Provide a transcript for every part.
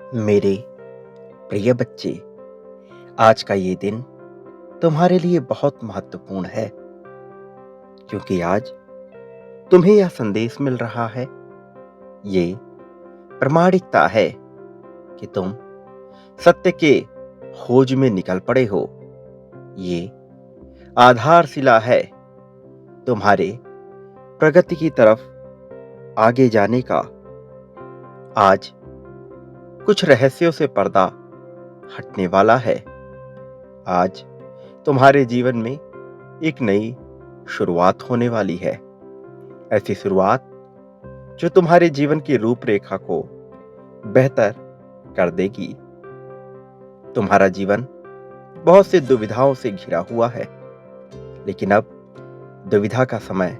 मेरे प्रिय बच्चे, आज का ये दिन तुम्हारे लिए बहुत महत्वपूर्ण है क्योंकि आज तुम्हें यह संदेश मिल रहा है। ये प्रामाणिकता है कि तुम सत्य के खोज में निकल पड़े हो। ये आधारशिला है तुम्हारे प्रगति की तरफ आगे जाने का। आज कुछ रहस्यों से पर्दा हटने वाला है। आज तुम्हारे जीवन में एक नई शुरुआत होने वाली है। ऐसी शुरुआत जो तुम्हारे जीवन की रूपरेखा को बेहतर कर देगी। तुम्हारा जीवन बहुत सी दुविधाओं से घिरा हुआ है, लेकिन अब दुविधा का समय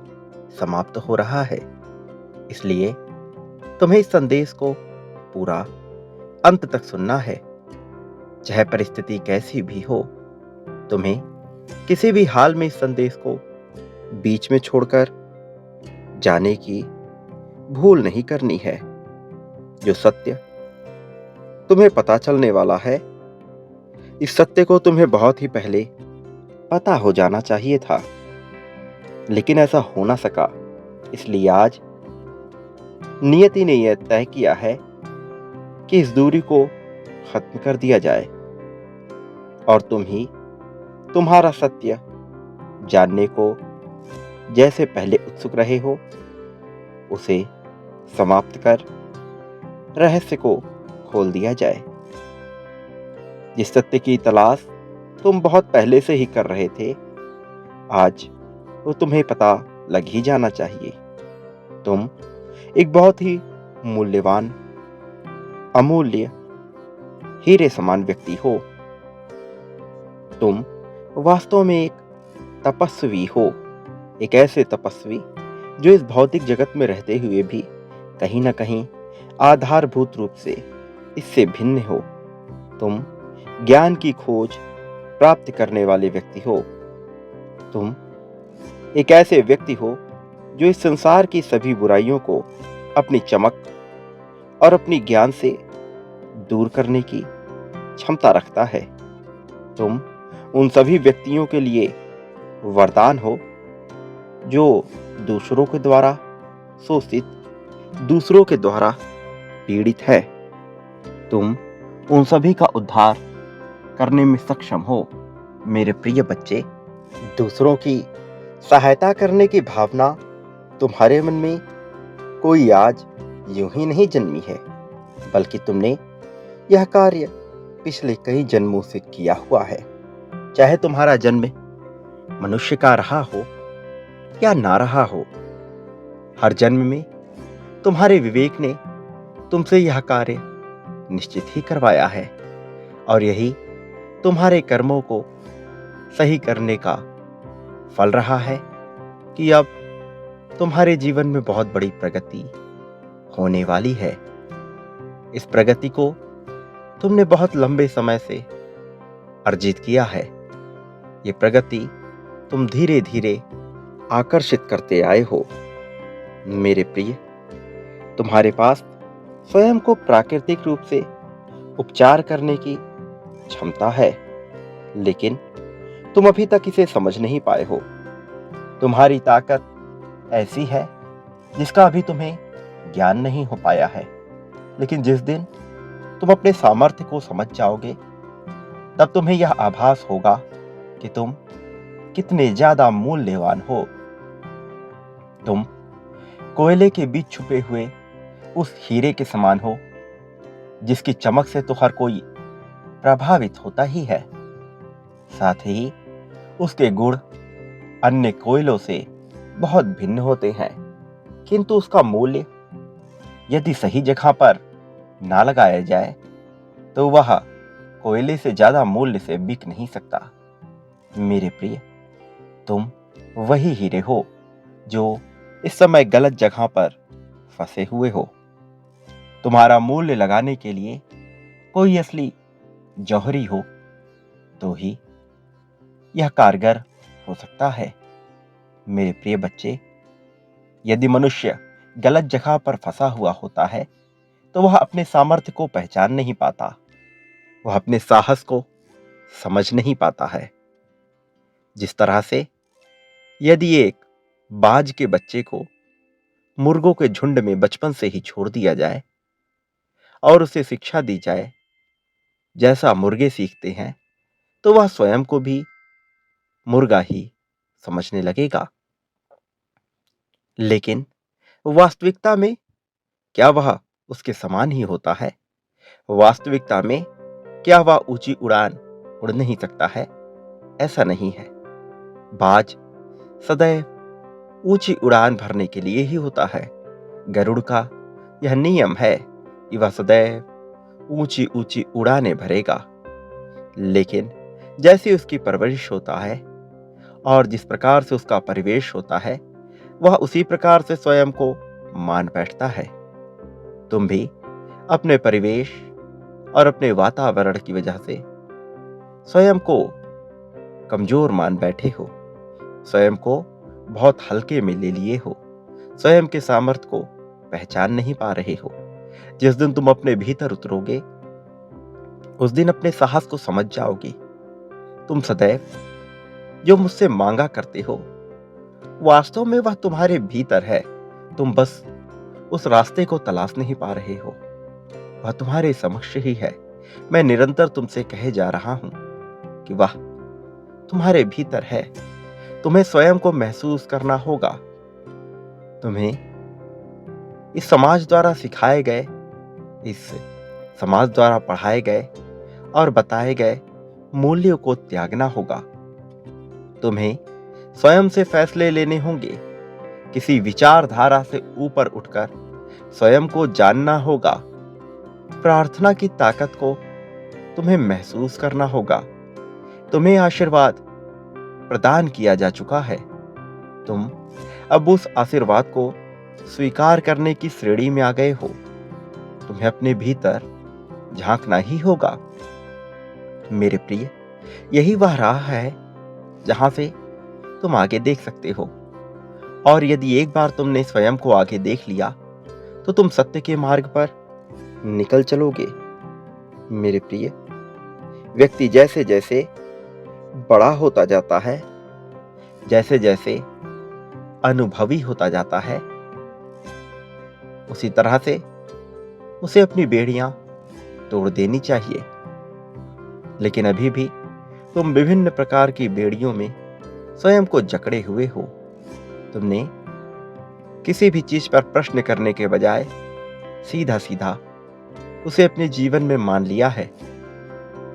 समाप्त हो रहा है। इसलिए तुम्हें इस संदेश को पूरा अंत तक सुनना है। चाहे परिस्थिति कैसी भी हो, तुम्हें किसी भी हाल में इस संदेश को बीच में छोड़कर जाने की भूल नहीं करनी है। जो सत्य तुम्हें पता चलने वाला है, इस सत्य को तुम्हें बहुत ही पहले पता हो जाना चाहिए था, लेकिन ऐसा हो ना सका। इसलिए आज नियति ने यह तय किया है कि इस दूरी को खत्म कर दिया जाए और तुम ही तुम्हारा सत्य जानने को जैसे पहले उत्सुक रहे हो, उसे समाप्त कर रहस्य को खोल दिया जाए। जिस सत्य की तलाश तुम बहुत पहले से ही कर रहे थे, आज वो तुम्हें पता लग ही जाना चाहिए। तुम एक बहुत ही मूल्यवान, अमूल्य हीरे समान व्यक्ति हो। तुम वास्तव में एक तपस्वी हो, एक ऐसे तपस्वी जो इस भौतिक जगत में रहते हुए भी कहीं ना कहीं आधारभूत रूप से इससे भिन्न हो। तुम ज्ञान की खोज प्राप्त करने वाले व्यक्ति हो। तुम एक ऐसे व्यक्ति हो जो इस संसार की सभी बुराइयों को अपनी चमक और अपनी ज्ञान से दूर करने की क्षमता रखता है। तुम उन सभी व्यक्तियों के लिए वरदान हो जो दूसरों के द्वारा शोषित, दूसरों के द्वारा पीड़ित है। तुम उन सभी का उद्धार करने में सक्षम हो। मेरे प्रिय बच्चे, दूसरों की सहायता करने की भावना तुम्हारे मन में कोई आज यूं ही नहीं जन्मी है, बल्कि तुमने यह कार्य पिछले कई जन्मों से किया हुआ है। चाहे तुम्हारा जन्म मनुष्य का रहा हो या ना रहा हो, हर जन्म में तुम्हारे विवेक ने तुमसे यह कार्य निश्चित ही करवाया है और यही तुम्हारे कर्मों को सही करने का फल रहा है कि अब तुम्हारे जीवन में बहुत बड़ी प्रगति होने वाली है। इस प्रगति को तुमने बहुत लंबे समय से अर्जित किया है। ये प्रगति तुम धीरे धीरे आकर्षित करते आए हो। मेरे प्रिय, तुम्हारे पास स्वयं को प्राकृतिक रूप से उपचार करने की क्षमता है, लेकिन तुम अभी तक इसे समझ नहीं पाए हो। तुम्हारी ताकत ऐसी है जिसका अभी तुम्हें ज्ञान नहीं हो पाया है, लेकिन जिस दिन तुम अपने सामर्थ्य को समझ जाओगे, तब तुम्हें यह आभास होगा कि तुम कितने ज्यादा मूल्यवान हो। तुम कोयले के बीच छुपे हुए उस हीरे के समान हो जिसकी चमक से तो हर कोई प्रभावित होता ही है। साथ ही उसके गुण अन्य कोयलों से बहुत भिन्न होते हैं, किंतु उसका मूल्य यदि सही जगह पर ना लगाया जाए तो वह कोयले से ज्यादा मूल्य से बिक नहीं सकता। मेरे प्रिय, तुम वही हीरे हो जो इस समय गलत जगह पर फंसे हुए हो। तुम्हारा मूल्य लगाने के लिए कोई असली जौहरी हो तो ही यह कारगर हो सकता है। मेरे प्रिय बच्चे, यदि मनुष्य गलत जगह पर फंसा हुआ होता है तो वह अपने सामर्थ्य को पहचान नहीं पाता, वह अपने साहस को समझ नहीं पाता है। जिस तरह से यदि एक बाज के बच्चे को मुर्गों के झुंड में बचपन से ही छोड़ दिया जाए और उसे शिक्षा दी जाए जैसा मुर्गे सीखते हैं, तो वह स्वयं को भी मुर्गा ही समझने लगेगा। लेकिन वास्तविकता में क्या वह उसके समान ही होता है? वास्तविकता में क्या वह ऊंची उड़ान उड़ नहीं सकता है? ऐसा नहीं है। बाज सदैव ऊंची उड़ान भरने के लिए ही होता है। गरुड़ का यह नियम है कि वह सदैव ऊंची ऊंची उड़ानें भरेगा। लेकिन जैसी उसकी परवरिश होता है और जिस प्रकार से उसका परिवेश होता है, वह उसी प्रकार से स्वयं को मान बैठता है। तुम भी अपने परिवेश और अपने वातावरण की वजह से स्वयं को कमजोर मान बैठे हो, स्वयं को बहुत हल्के में ले लिए हो, स्वयं के सामर्थ्य को पहचान नहीं पा रहे हो। जिस दिन तुम अपने भीतर उतरोगे, उस दिन अपने साहस को समझ जाओगे। तुम सदैव जो मुझसे मांगा करते हो, वास्तव में वह तुम्हारे भीतर है। तुम बस उस रास्ते को तलाश नहीं पा रहे हो, वह तुम्हारे समक्ष ही है। मैं निरंतर तुमसे कहे जा रहा हूं कि वह तुम्हारे भीतर है। तुम्हें स्वयं को महसूस करना होगा। तुम्हें इस समाज द्वारा सिखाए गए, इस समाज द्वारा पढ़ाए गए और बताए गए मूल्यों को त्यागना होगा। तुम्हें स्वयं से फैसले लेने होंगे। किसी विचारधारा से ऊपर उठकर स्वयं को जानना होगा। प्रार्थना की ताकत को तुम्हें महसूस करना होगा। तुम्हें आशीर्वाद प्रदान किया जा चुका है। तुम अब उस आशीर्वाद को स्वीकार करने की श्रेणी में आ गए हो। तुम्हें अपने भीतर झांकना ही होगा। मेरे प्रिय, यही वह राह है जहां से तुम आगे देख सकते हो। और यदि एक बार तुमने स्वयं को आगे देख लिया, तो तुम सत्य के मार्ग पर निकल चलोगे। मेरे प्रिय, व्यक्ति जैसे जैसे बड़ा होता जाता है, जैसे जैसे अनुभवी होता जाता है, उसी तरह से उसे अपनी बेड़ियां तोड़ देनी चाहिए। लेकिन अभी भी तुम विभिन्न प्रकार की बेड़ियों में स्वयं को जकड़े हुए हो। तुमने किसी भी चीज पर प्रश्न करने के बजाय सीधा सीधा उसे अपने जीवन में मान लिया है।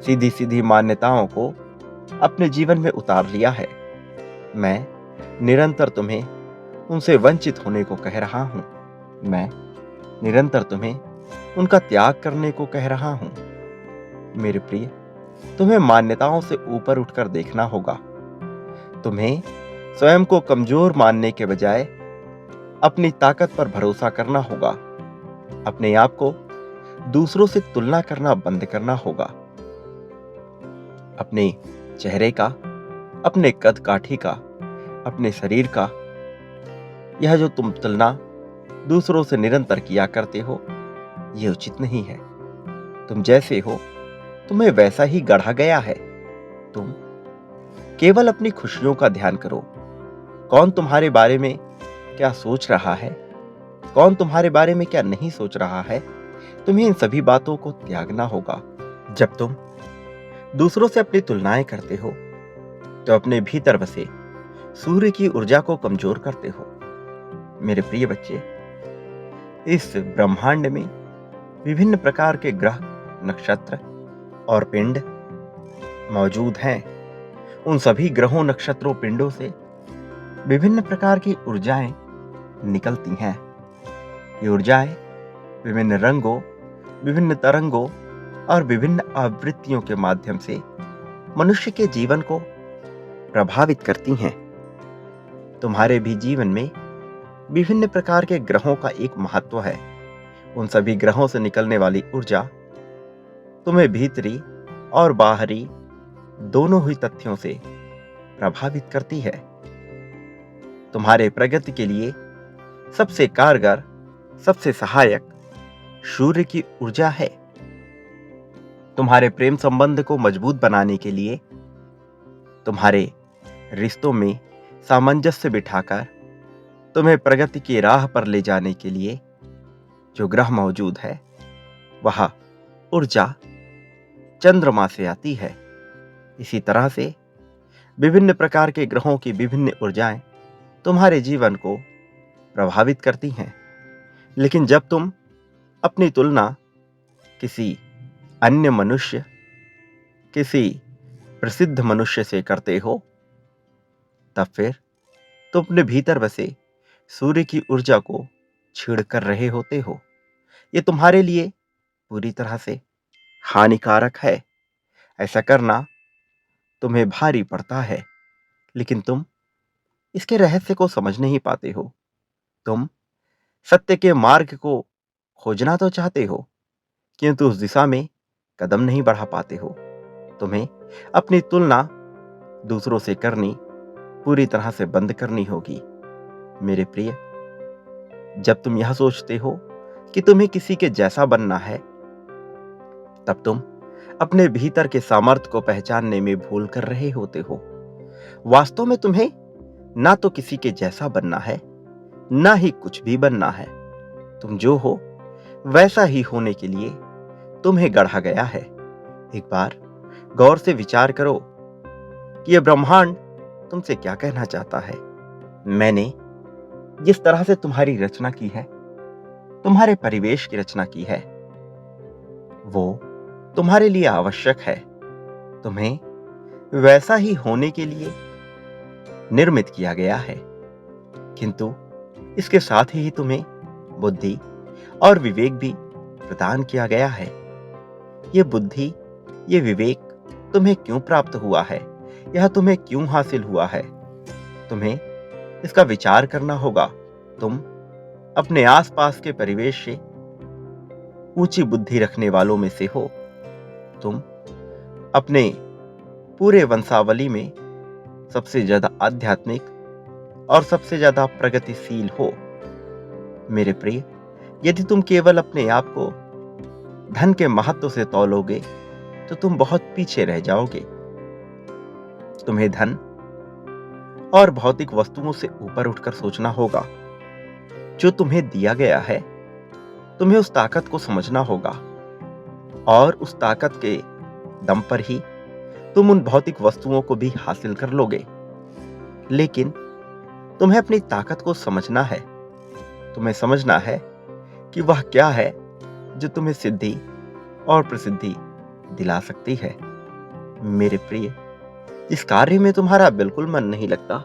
सीधी सीधी मान्यताओं को अपने जीवन में उतार लिया है। मैं निरंतर तुम्हें उनसे वंचित होने को कह रहा हूं। मैं निरंतर तुम्हें उनका त्याग करने को कह रहा हूं। मेरे प्रिय, तुम्हें मान्यताओं से ऊपर उठकर देखना होगा। तुम्हें स्वयं को कमजोर मानने के बजाय अपनी ताकत पर भरोसा करना होगा। अपने आप को दूसरों से तुलना करना बंद करना होगा। अपने चेहरे का, अपने कद काठी का, अपने शरीर का यह जो तुम तुलना दूसरों से निरंतर किया करते हो, यह उचित नहीं है। तुम जैसे हो, तुम्हें वैसा ही गढ़ा गया है। तुम केवल अपनी खुशियों का ध्यान करो। कौन तुम्हारे बारे में क्या सोच रहा है, कौन तुम्हारे बारे में क्या नहीं सोच रहा है, तुम्हें इन सभी बातों को त्यागना होगा। जब तुम दूसरों से अपनी तुलनाएं करते हो, तो अपने भीतर बसे सूर्य की ऊर्जा को कमजोर करते हो। मेरे प्रिय बच्चे, इस ब्रह्मांड में विभिन्न प्रकार के ग्रह, नक्षत्र और पिंड मौजूद हैं। उन सभी ग्रहों, नक्षत्रों, पिंडों से विभिन्न प्रकार की ऊर्जाएं निकलती हैं। ये ऊर्जाएं विभिन्न रंगों, विभिन्न तरंगों और विभिन्न आवृत्तियों के माध्यम से मनुष्य के जीवन को प्रभावित करती हैं। तुम्हारे भी जीवन में विभिन्न प्रकार के ग्रहों का एक महत्व है। उन सभी ग्रहों से निकलने वाली ऊर्जा तुम्हें भीतरी और बाहरी दोनों ही तथ्यों से प्रभावित करती है। तुम्हारे प्रगति के लिए सबसे कारगर, सबसे सहायक सूर्य की ऊर्जा है। तुम्हारे प्रेम संबंध को मजबूत बनाने के लिए, तुम्हारे रिश्तों में सामंजस्य बिठाकर तुम्हें प्रगति की राह पर ले जाने के लिए जो ग्रह मौजूद है, वह ऊर्जा चंद्रमा से आती है। इसी तरह से विभिन्न प्रकार के ग्रहों की विभिन्न ऊर्जाएं तुम्हारे जीवन को प्रभावित करती हैं। लेकिन जब तुम अपनी तुलना किसी अन्य मनुष्य, किसी प्रसिद्ध मनुष्य से करते हो, तब फिर तुम अपने भीतर बसे सूर्य की ऊर्जा को छीड़ कर रहे होते हो। ये तुम्हारे लिए पूरी तरह से हानिकारक है। ऐसा करना तुम्हें भारी पड़ता है, लेकिन तुम इसके रहस्य को समझ नहीं पाते हो। तुम सत्य के मार्ग को खोजना तो चाहते हो, किंतु उस दिशा में कदम नहीं बढ़ा पाते हो। तुम्हें अपनी तुलना दूसरों से करनी पूरी तरह से बंद करनी होगी। मेरे प्रिय, जब तुम यह सोचते हो कि तुम्हें किसी के जैसा बनना है, तब तुम अपने भीतर के सामर्थ्य को पहचानने में भूल कर रहे होते हो। वास्तव में तुम्हें ना तो किसी के जैसा बनना है, ना ही कुछ भी बनना है। तुम जो हो वैसा ही होने के लिए तुम्हें गढ़ा गया है। एक बार गौर से विचार करो कि यह ब्रह्मांड तुमसे क्या कहना चाहता है। मैंने जिस तरह से तुम्हारी रचना की है, तुम्हारे परिवेश की रचना की है, वो तुम्हारे लिए आवश्यक है। तुम्हें वैसा ही होने के लिए निर्मित किया गया है, किंतु इसके साथ ही तुम्हें बुद्धि और विवेक भी प्रदान किया गया है। ये बुद्धि, ये विवेक तुम्हें क्यों प्राप्त हुआ है, यह तुम्हें क्यों हासिल हुआ है, तुम्हें इसका विचार करना होगा। तुम अपने आसपास के परिवेश से ऊंची बुद्धि रखने वालों में से हो। तुम अपने पूरे वंशावली में सबसे ज्यादा आध्यात्मिक और सबसे ज्यादा प्रगतिशील हो। मेरे प्रिय, यदि तुम केवल अपने आप को धन के महत्व से तौलोगे तो तुम बहुत पीछे रह जाओगे। तुम्हें धन और भौतिक वस्तुओं से ऊपर उठकर सोचना होगा। जो तुम्हें दिया गया है, तुम्हें उस ताकत को समझना होगा, और उस ताकत के दम पर ही तुम उन भौतिक वस्तुओं को भी हासिल कर लोगे। लेकिन तुम्हें अपनी ताकत को समझना है। तुम्हें समझना है कि वह क्या है जो तुम्हें सिद्धि और प्रसिद्धि दिला सकती है। मेरे प्रिय, जिस कार्य में तुम्हारा बिल्कुल मन नहीं लगता,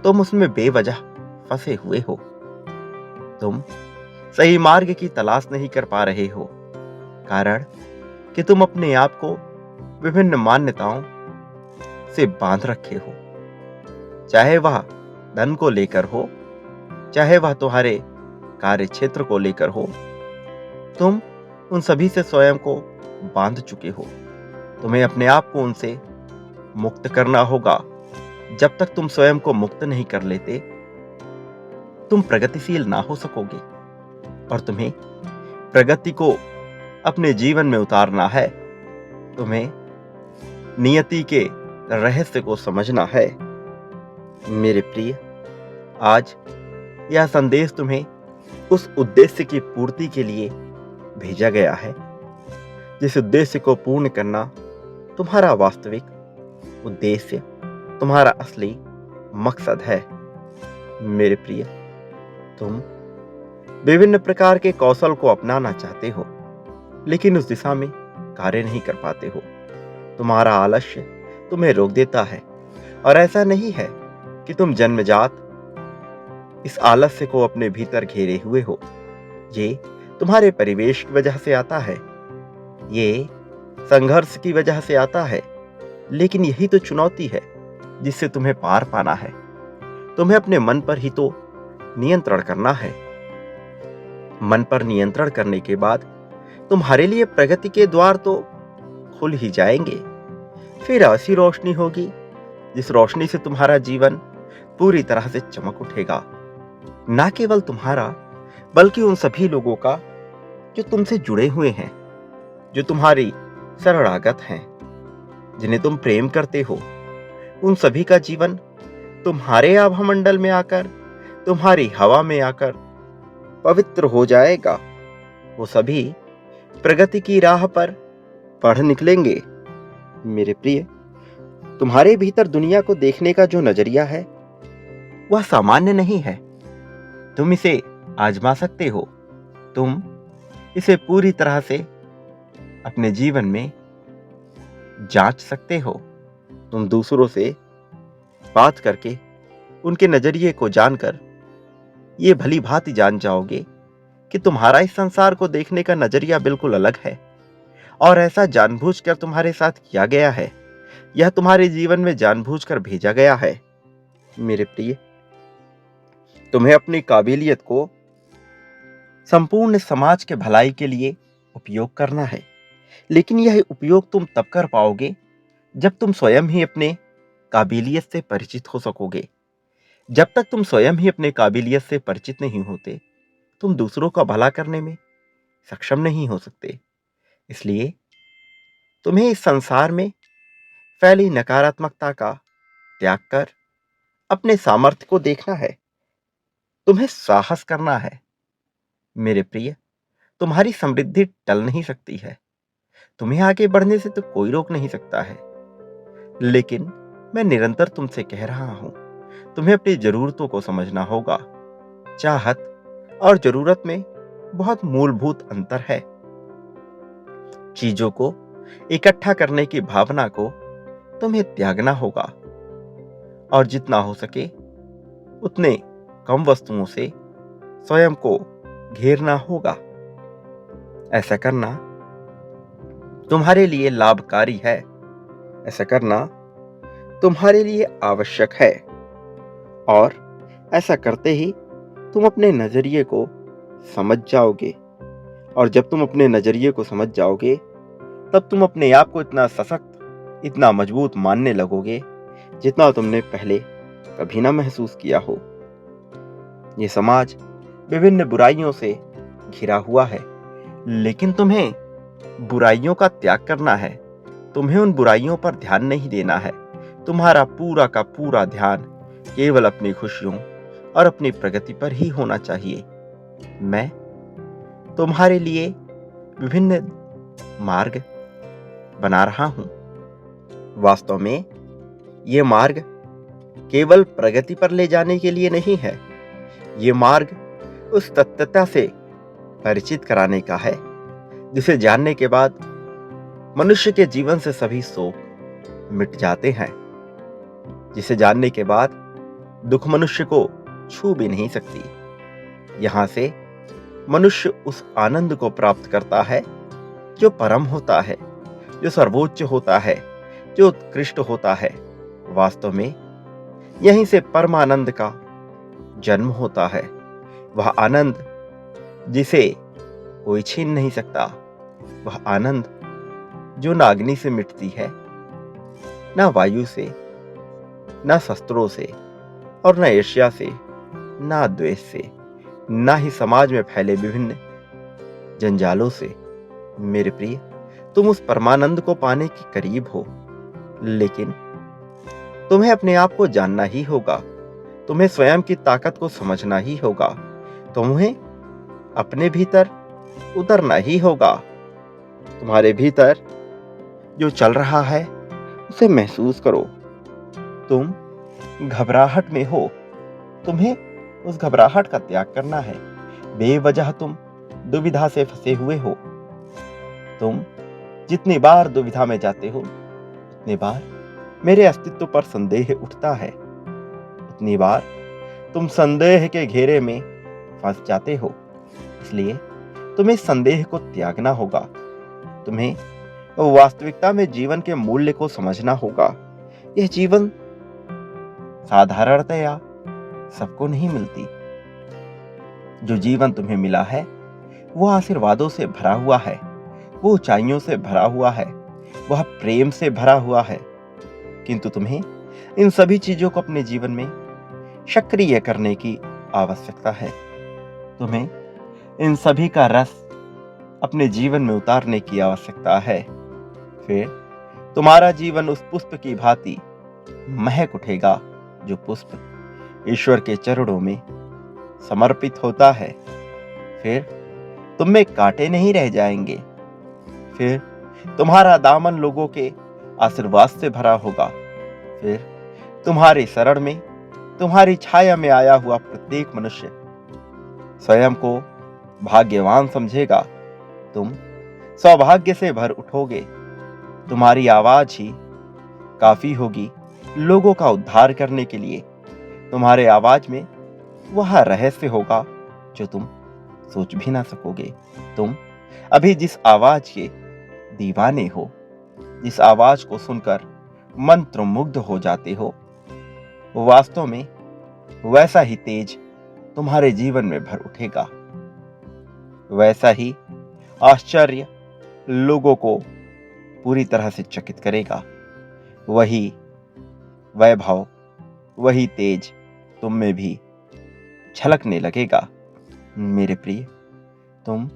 तुम उसमें बेवजह फंसे हुए हो। तुम सही मार्ग की तलाश नहीं कर पा रहे हो, कारण कि तुम अपने आप को विभिन्न मान्यताओं से बांध रखे हो। चाहे वह धन को लेकर हो, चाहे वह तुम्हारे कार्य क्षेत्र को लेकर हो, तुम उन सभी से स्वयं को बांध चुके हो। तुम्हें अपने आप को उनसे मुक्त करना होगा। जब तक तुम स्वयं को मुक्त नहीं कर लेते, तुम प्रगतिशील ना हो सकोगे। और तुम्हें प्रगति को अपने जीवन में उतारना है। तुम्हें नियति के रहस्य को समझना है। मेरे प्रिय, आज यह संदेश तुम्हें उस उद्देश्य की पूर्ति के लिए भेजा गया है, जिस उद्देश्य को पूर्ण करना तुम्हारा वास्तविक उद्देश्य, तुम्हारा असली मकसद है। मेरे प्रिय, तुम विभिन्न प्रकार के कौशल को अपनाना चाहते हो, लेकिन उस दिशा में कार्य नहीं कर पाते हो। तुम्हारा आलस्य तुम्हें रोक देता है। और ऐसा नहीं है कि तुम जन्मजात इस आलस्य को अपने भीतर घेरे हुए हो। ये तुम्हारे परिवेश की वजह से आता है, ये संघर्ष की वजह से आता है। लेकिन यही तो चुनौती है जिससे तुम्हें पार पाना है। तुम्हें अपने मन पर ही तो नियंत्रण करना है। मन पर नियंत्रण करने के बाद तुम्हारे लिए प्रगति के द्वार तो खुल ही जाएंगे। फिर ऐसी रोशनी होगी जिस रोशनी से तुम्हारा जीवन पूरी तरह से चमक उठेगा। ना केवल तुम्हारा, बल्कि उन सभी लोगों का जो तुमसे जुड़े हुए हैं, जो तुम्हारी शरणागत हैं, जिन्हें तुम प्रेम करते हो, उन सभी का जीवन तुम्हारे आभामंडल में आकर, तुम्हारी हवा में आकर पवित्र हो जाएगा। वो सभी प्रगति की राह पर बढ़ निकलेंगे। मेरे प्रिय, तुम्हारे भीतर दुनिया को देखने का जो नजरिया है वह सामान्य नहीं है। तुम इसे आजमा सकते हो। तुम इसे पूरी तरह से अपने जीवन में जांच सकते हो। तुम दूसरों से बात करके उनके नजरिए को जानकर ये भली भांति जान जाओगे कि तुम्हारा इस संसार को देखने का नजरिया बिल्कुल अलग है, और ऐसा जानबूझकर तुम्हारे साथ किया गया है। यह तुम्हारे जीवन में जानबूझकर भेजा गया है। मेरे प्रिय, तुम्हें अपनी काबिलियत को संपूर्ण समाज के भलाई के लिए उपयोग करना है, लेकिन यह उपयोग तुम तब कर पाओगे जब तुम स्वयं ही अपने काबिलियत से परिचित हो सकोगे। जब तक तुम स्वयं ही अपने काबिलियत से परिचित नहीं होते, तुम दूसरों का भला करने में सक्षम नहीं हो सकते। इसलिए तुम्हें इस संसार में फैली नकारात्मकता का त्याग कर अपने सामर्थ्य को देखना है। तुम्हें साहस करना है। मेरे प्रिय, तुम्हारी समृद्धि टल नहीं सकती है। तुम्हें आगे बढ़ने से तो कोई रोक नहीं सकता है, लेकिन मैं निरंतर तुमसे कह रहा हूं, तुम्हें अपनी जरूरतों को समझना होगा। चाहत और जरूरत में बहुत मूलभूत अंतर है। चीजों को इकट्ठा करने की भावना को तुम्हें त्यागना होगा, और जितना हो सके उतने कम वस्तुओं से स्वयं को घेरना होगा। ऐसा करना तुम्हारे लिए लाभकारी है। ऐसा करना तुम्हारे लिए आवश्यक है, और ऐसा करते ही तुम अपने नजरिए को समझ जाओगे। और जब तुम अपने नजरिए को समझ जाओगे, तब तुम अपने आप को इतना सशक्त, इतना मजबूत मानने लगोगे जितना तुमने पहले कभी ना महसूस किया हो। ये समाज विभिन्न बुराइयों से घिरा हुआ है, लेकिन तुम्हें बुराइयों का त्याग करना है। तुम्हें उन बुराइयों पर ध्यान नहीं देना है। तुम्हारा पूरा का पूरा ध्यान केवल अपनी खुशियों और अपनी प्रगति पर ही होना चाहिए। मैं तुम्हारे लिए विभिन्न मार्ग बना रहा हूं। वास्तव में ये मार्ग केवल प्रगति पर ले जाने के लिए नहीं है। ये मार्ग उस तत्वता से परिचित कराने का है जिसे जानने के बाद मनुष्य के जीवन से सभी शोक मिट जाते हैं, जिसे जानने के बाद दुख मनुष्य को छू भी नहीं सकती। यहां से मनुष्य उस आनंद को प्राप्त करता है जो परम होता है, जो सर्वोच्च होता है, जो उत्कृष्ट होता है। वास्तव में यहीं से परमानंद का जन्म होता है। वह आनंद जिसे कोई छीन नहीं सकता, वह आनंद जो ना अग्नि से मिटती है, ना वायु से, ना शस्त्रों से, और ना ईर्ष्या से, ना द्वेष से, ना ही समाज में फैले विभिन्न जंजालों से। मेरे प्रिय, तुम उस परमानंद को पाने के करीब हो, लेकिन तुम्हें अपने आप को जानना ही होगा। तुम्हें स्वयं की ताकत को समझना ही होगा। तुम्हें अपने भीतर उतरना ही होगा। तुम्हारे भीतर जो चल रहा है उसे महसूस करो। तुम घबराहट में हो, तुम्हें उस घबराहट का त्याग करना है। बेवजह तुम दुविधा से फंसे हुए हो। तुम जितनी बार दुविधा में जाते हो, उतनी बार मेरे अस्तित्व पर संदेह उठता है। उतनी बार तुम संदेह के घेरे में फंस जाते हो। इसलिए तुम्हें संदेह को त्यागना होगा। तुम्हें वास्तविकता में जीवन के मूल्य को समझना होगा। यह जीवन साधारणतया सबको नहीं मिलती। जो जीवन तुम्हें मिला है वह आशीर्वादों से भरा हुआ है, वो ऊंचाइयों से भरा हुआ है, वह प्रेम से भरा हुआ है। किंतु तुम्हें इन सभी चीजों को अपने जीवन में सक्रिय करने की आवश्यकता है। तुम्हें इन सभी का रस अपने जीवन में उतारने की आवश्यकता है। फिर तुम्हारा जीवन उस पुष्प की भांति महक उठेगा जो पुष्प ईश्वर के चरणों में समर्पित होता है। फिर तुम में कांटे नहीं रह जाएंगे। फिर तुम्हारा दामन लोगों के आशीर्वाद से भरा होगा। फिर तुम्हारे शरण में, तुम्हारी छाया में आया हुआ प्रत्येक मनुष्य स्वयं को भाग्यवान समझेगा। तुम सौभाग्य से भर उठोगे। तुम्हारी आवाज ही काफी होगी लोगों का उद्धार करने के लिए। तुम्हारे आवाज में वह रहस्य होगा जो तुम सोच भी ना सकोगे। तुम अभी जिस आवाज के दीवाने हो, जिस आवाज को सुनकर मंत्रमुग्ध हो जाते हो, वो वास्तव में वैसा ही तेज तुम्हारे जीवन में भर उठेगा। वैसा ही आश्चर्य लोगों को पूरी तरह से चकित करेगा। वही वैभव, वही तेज तुम में भी छलकने लगेगा। मेरे प्रिय, तुम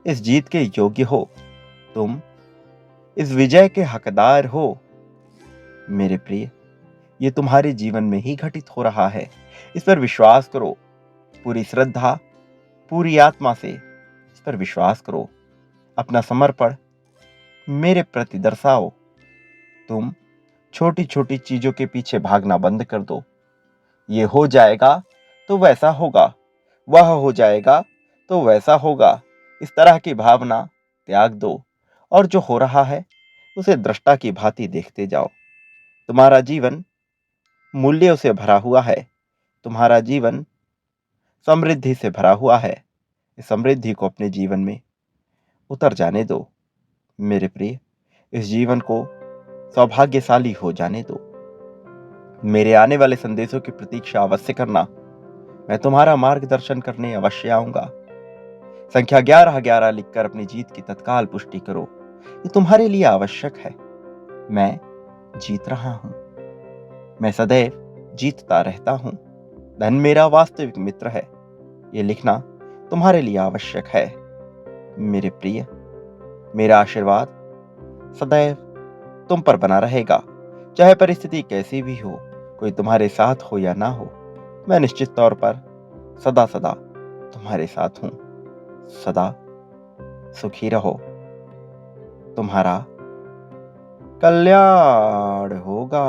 इस जीत के योग्य हो। तुम इस विजय के हकदार हो। मेरे प्रिय, ये तुम्हारे जीवन में ही घटित हो रहा है। इस पर विश्वास करो। पूरी श्रद्धा, पूरी आत्मा से इस पर विश्वास करो। अपना समर्पण मेरे प्रति दर्शाओ। तुम छोटी छोटी चीजों के पीछे भागना बंद कर दो। ये हो जाएगा तो वैसा होगा, वह हो जाएगा तो वैसा होगा, इस तरह की भावना त्याग दो और जो हो रहा है उसे दृष्टा की भांति देखते जाओ। तुम्हारा जीवन मूल्यों से भरा हुआ है। तुम्हारा जीवन समृद्धि से भरा हुआ है। इस समृद्धि को अपने जीवन में उतर जाने दो। मेरे प्रिय, इस जीवन को सौभाग्यशाली हो जाने दो। मेरे आने वाले संदेशों की प्रतीक्षा अवश्य करना। मैं तुम्हारा मार्गदर्शन करने अवश्य आऊंगा। संख्या 1111 लिखकर अपनी जीत की तत्काल पुष्टि करो। ये तुम्हारे लिए आवश्यक है। मैं जीत रहा हूं। मैं सदैव जीतता रहता हूं। धन मेरा वास्तविक मित्र है। ये लिखना तुम्हारे लिए आवश्यक है। मेरे प्रिय, मेरा आशीर्वाद सदैव तुम पर बना रहेगा। चाहे परिस्थिति कैसी भी हो, कोई तुम्हारे साथ हो या ना हो, मैं निश्चित तौर पर सदा सदा तुम्हारे साथ हूं। सदा सुखी रहो। तुम्हारा कल्याण होगा।